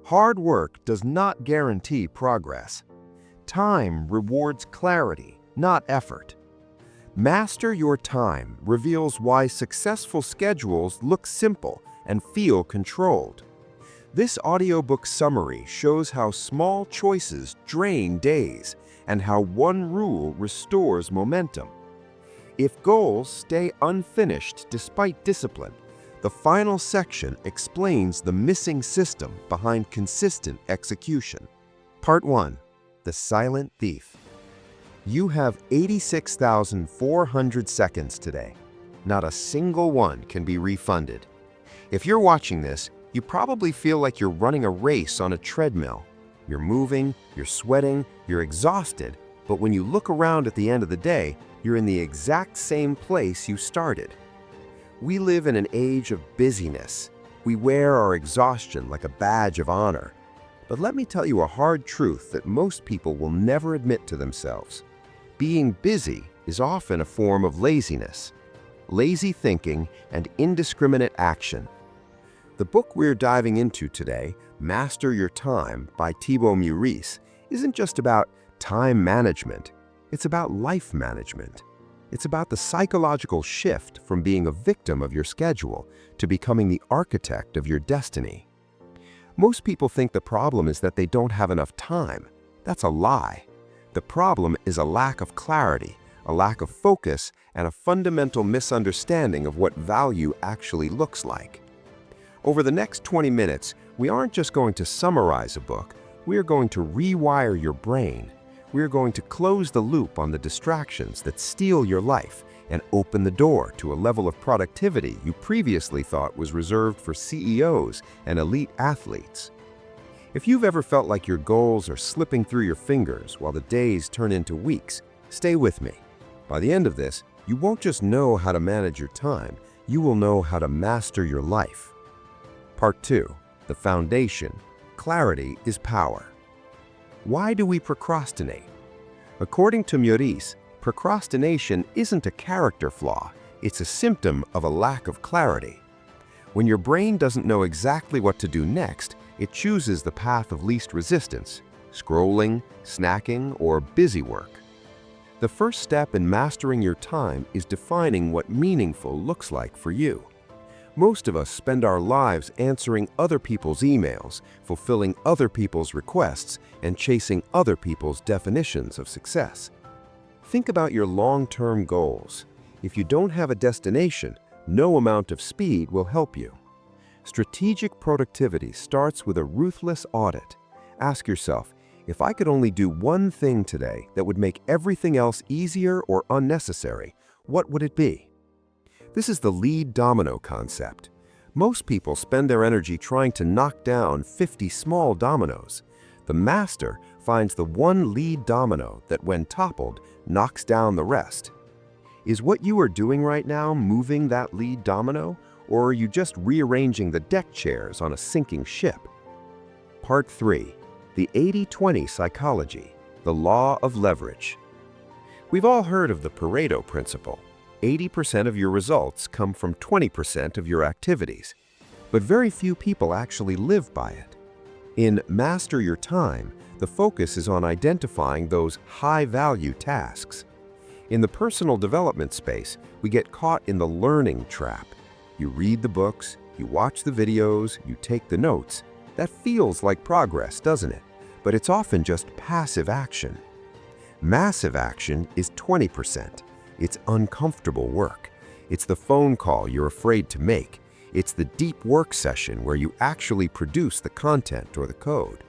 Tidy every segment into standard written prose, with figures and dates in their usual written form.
Hard work does not guarantee progress. Time rewards clarity, not effort. Master Your Time reveals why successful schedules look simple and feel controlled. This audiobook summary shows how small choices drain days and how one rule restores momentum. If goals stay unfinished despite discipline, the final section explains the missing system behind consistent execution. Part 1. The Silent Thief. You have 86,400 seconds today. Not a single one can be refunded. If you're watching this, you probably feel like you're running a race on a treadmill. You're moving, you're sweating, you're exhausted, but when you look around at the end of the day, you're in the exact same place you started. We live in an age of busyness. We wear our exhaustion like a badge of honor. But let me tell you a hard truth that most people will never admit to themselves. Being busy is often a form of laziness, lazy thinking, and indiscriminate action. The book we're diving into today, Master Your Time by Thibaut Meurisse, isn't just about time management. It's about life management. It's about the psychological shift from being a victim of your schedule to becoming the architect of your destiny. Most people think the problem is that they don't have enough time. That's a lie. The problem is a lack of clarity, a lack of focus, and a fundamental misunderstanding of what value actually looks like. Over the next 20 minutes, we aren't just going to summarize a book, we are going to rewire your brain. We are going to close the loop on the distractions that steal your life and open the door to a level of productivity you previously thought was reserved for CEOs and elite athletes. If you've ever felt like your goals are slipping through your fingers while the days turn into weeks, stay with me. By the end of this, you won't just know how to manage your time, you will know how to master your life. Part 2. The Foundation. Clarity is power. Why do we procrastinate? According to Meurisse, procrastination isn't a character flaw, it's a symptom of a lack of clarity. When your brain doesn't know exactly what to do next, it chooses the path of least resistance, scrolling, snacking, or busy work. The first step in mastering your time is defining what meaningful looks like for you. Most of us spend our lives answering other people's emails, fulfilling other people's requests, and chasing other people's definitions of success. Think about your long-term goals. If you don't have a destination, no amount of speed will help you. Strategic productivity starts with a ruthless audit. Ask yourself, if I could only do one thing today that would make everything else easier or unnecessary, what would it be? This is the lead domino concept. Most people spend their energy trying to knock down 50 small dominoes. The master finds the one lead domino that, when toppled, knocks down the rest. Is what you are doing right now moving that lead domino, or are you just rearranging the deck chairs on a sinking ship? Part 3. The 80-20 Psychology, the Law of Leverage. We've all heard of the Pareto Principle. 80% of your results come from 20% of your activities, but very few people actually live by it. In Master Your Time, the focus is on identifying those high-value tasks. In the personal development space, we get caught in the learning trap. You read the books, you watch the videos, you take the notes. That feels like progress, doesn't it? But it's often just passive action. Massive action is 20%. It's uncomfortable work. It's the phone call you're afraid to make. It's the deep work session where you actually produce the content or the code.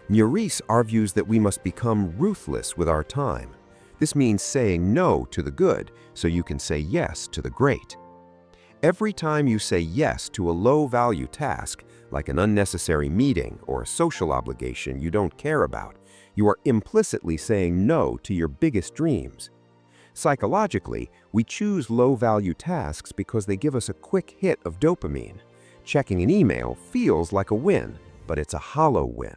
Meurisse argues that we must become ruthless with our time. This means saying no to the good so you can say yes to the great. Every time you say yes to a low-value task, like an unnecessary meeting or a social obligation you don't care about, you are implicitly saying no to your biggest dreams. Psychologically, we choose low-value tasks because they give us a quick hit of dopamine. Checking an email feels like a win, but it's a hollow win.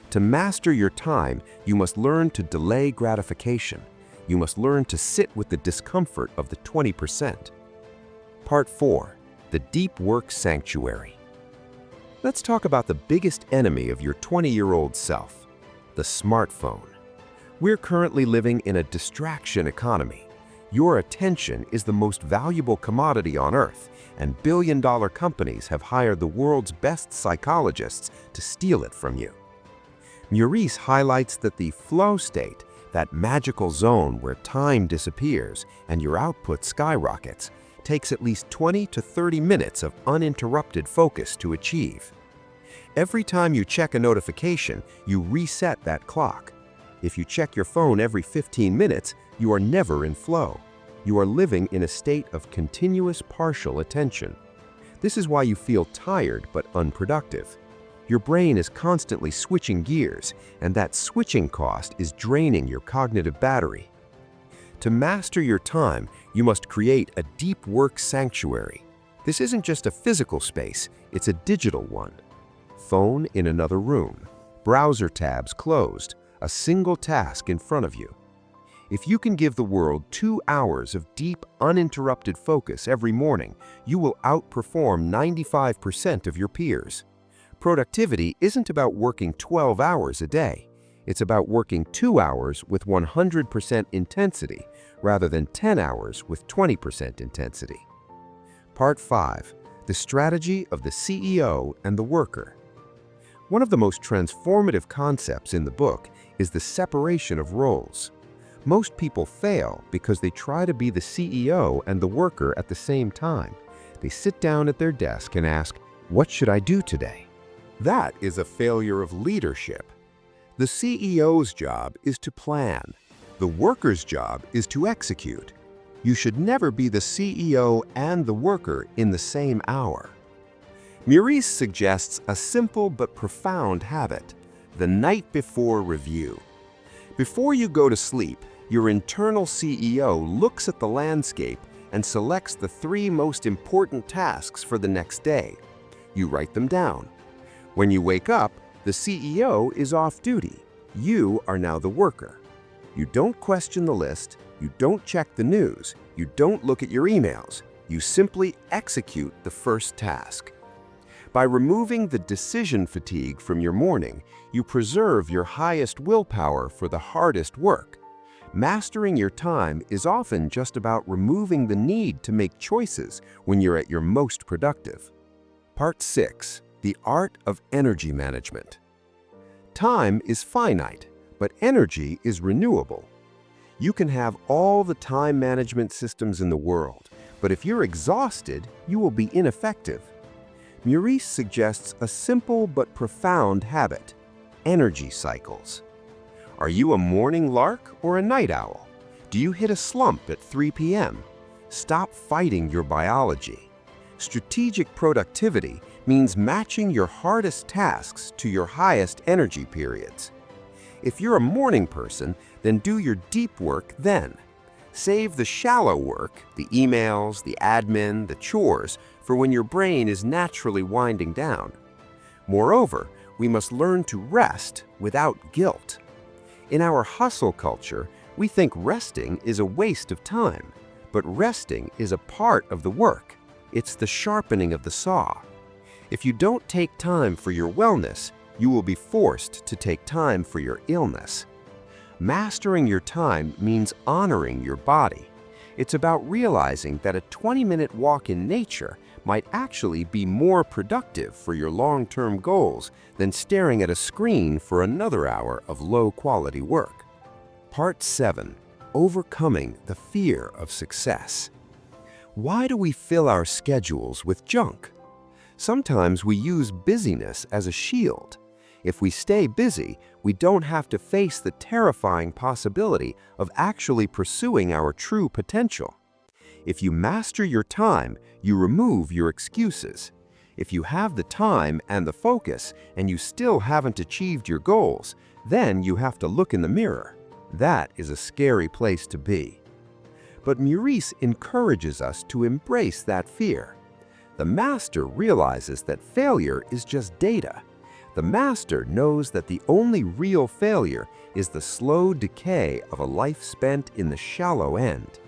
To master your time, you must learn to delay gratification. You must learn to sit with the discomfort of the 20%. Part 4. The Deep Work Sanctuary. Let's talk about the biggest enemy of your 20-year-old self, the smartphone. We're currently living in a distraction economy. Your attention is the most valuable commodity on Earth, and billion-dollar companies have hired the world's best psychologists to steal it from you. Meurisse highlights that the flow state, that magical zone where time disappears and your output skyrockets, takes at least 20 to 30 minutes of uninterrupted focus to achieve. Every time you check a notification, you reset that clock. If you check your phone every 15 minutes, you are never in flow. You are living in a state of continuous partial attention. This is why you feel tired but unproductive. Your brain is constantly switching gears, and that switching cost is draining your cognitive battery. To master your time, you must create a deep work sanctuary. This isn't just a physical space, it's a digital one. Phone in another room, browser tabs closed, a single task in front of you. If you can give the world 2 hours of deep, uninterrupted focus every morning, you will outperform 95% of your peers. Productivity isn't about working 12 hours a day. It's about working 2 hours with 100% intensity rather than 10 hours with 20% intensity. Part 5. The Strategy of the CEO and the Worker. One of the most transformative concepts in the book is the separation of roles. Most people fail because they try to be the CEO and the worker at the same time. They sit down at their desk and ask, "What should I do today?" That is a failure of leadership. The CEO's job is to plan. The worker's job is to execute. You should never be the CEO and the worker in the same hour. Meurisse suggests a simple but profound habit: the night before review. Before you go to sleep, your internal CEO looks at the landscape and selects the 3 most important tasks for the next day. You write them down. When you wake up, the CEO is off duty. You are now the worker. You don't question the list, you don't check the news, you don't look at your emails. You simply execute the first task. By removing the decision fatigue from your morning, you preserve your highest willpower for the hardest work. Mastering your time is often just about removing the need to make choices when you're at your most productive. Part 6. The Art of Energy Management. Time is finite, but energy is renewable. You can have all the time management systems in the world, but if you're exhausted, you will be ineffective. Meurisse suggests a simple but profound habit: energy cycles. Are you a morning lark or a night owl? Do you hit a slump at 3 p.m.? Stop fighting your biology. Strategic productivity means matching your hardest tasks to your highest energy periods. If you're a morning person, then do your deep work then. Save the shallow work, the emails, the admin, the chores, for when your brain is naturally winding down. Moreover, we must learn to rest without guilt. In our hustle culture, we think resting is a waste of time, but resting is a part of the work. It's the sharpening of the saw. If you don't take time for your wellness, you will be forced to take time for your illness. Mastering your time means honoring your body. It's about realizing that a 20-minute walk in nature might actually be more productive for your long-term goals than staring at a screen for another hour of low-quality work. Part 7. Overcoming the Fear of Success. Why do we fill our schedules with junk? Sometimes we use busyness as a shield. If we stay busy, we don't have to face the terrifying possibility of actually pursuing our true potential. If you master your time, you remove your excuses. If you have the time and the focus and you still haven't achieved your goals, then you have to look in the mirror. That is a scary place to be. But Meurisse encourages us to embrace that fear. The master realizes that failure is just data. The master knows that the only real failure is the slow decay of a life spent in the shallow end.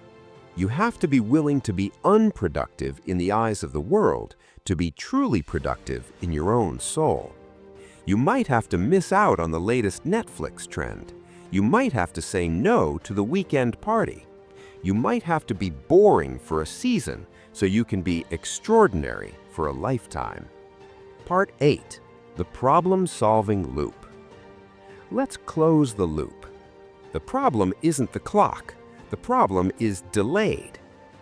You have to be willing to be unproductive in the eyes of the world to be truly productive in your own soul. You might have to miss out on the latest Netflix trend. You might have to say no to the weekend party. You might have to be boring for a season so you can be extraordinary for a lifetime. Part 8. The problem-solving loop. Let's close the loop. The problem isn't the clock. The problem is delayed.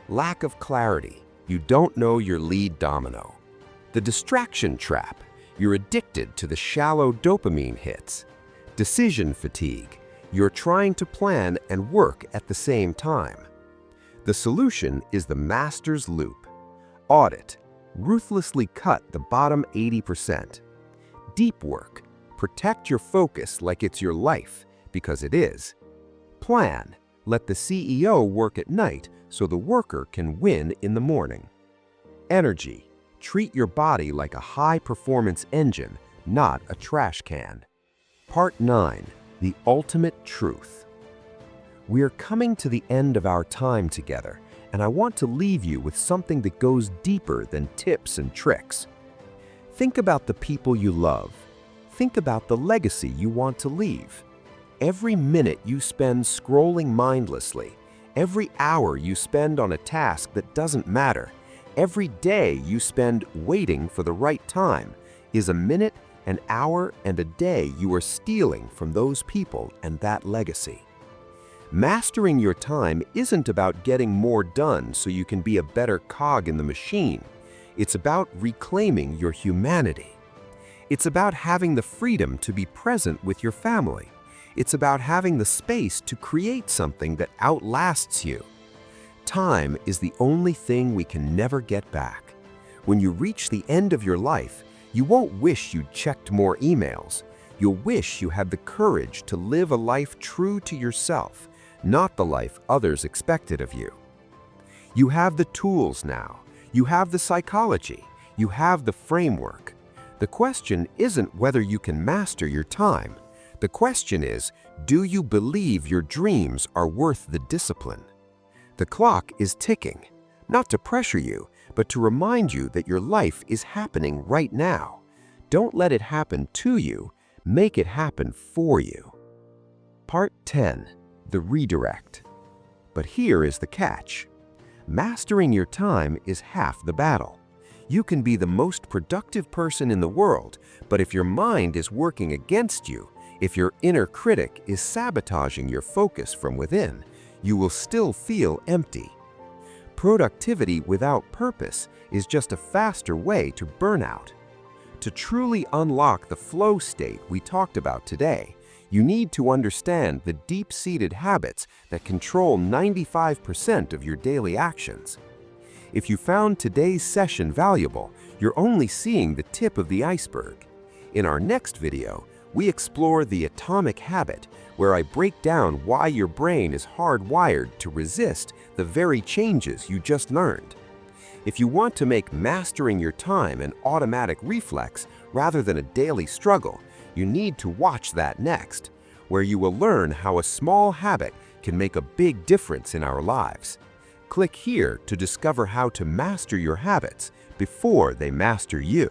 Lack of clarity. You don't know your lead domino. The distraction trap. You're addicted to the shallow dopamine hits. Decision fatigue. You're trying to plan and work at the same time. The solution is the master's loop. Audit. Ruthlessly cut the bottom 80%. Deep work. Protect your focus like it's your life, because it is. Plan. Let the CEO work at night so the worker can win in the morning. Energy. Treat your body like a high-performance engine, not a trash can. Part 9. The ultimate truth. We are coming to the end of our time together, and I want to leave you with something that goes deeper than tips and tricks. Think about the people you love. Think about the legacy you want to leave. Every minute you spend scrolling mindlessly, every hour you spend on a task that doesn't matter, every day you spend waiting for the right time is a minute, an hour, and a day you are stealing from those people and that legacy. Mastering your time isn't about getting more done so you can be a better cog in the machine. It's about reclaiming your humanity. It's about having the freedom to be present with your family. It's about having the space to create something that outlasts you. Time is the only thing we can never get back. When you reach the end of your life, you won't wish you'd checked more emails. You'll wish you had the courage to live a life true to yourself, not the life others expected of you. You have the tools now. You have the psychology. You have the framework. The question isn't whether you can master your time. The question is, do you believe your dreams are worth the discipline? The clock is ticking, not to pressure you, but to remind you that your life is happening right now. Don't let it happen to you, make it happen for you. Part 10. The redirect. But here is the catch. Mastering your time is half the battle. You can be the most productive person in the world, but if your mind is working against you, if your inner critic is sabotaging your focus from within, you will still feel empty. Productivity without purpose is just a faster way to burnout. To truly unlock the flow state we talked about today, you need to understand the deep-seated habits that control 95% of your daily actions. If you found today's session valuable, you're only seeing the tip of the iceberg. In our next video, we explore the atomic habit, where I break down why your brain is hardwired to resist the very changes you just learned. If you want to make mastering your time an automatic reflex rather than a daily struggle, you need to watch that next, where you will learn how a small habit can make a big difference in our lives. Click here to discover how to master your habits before they master you.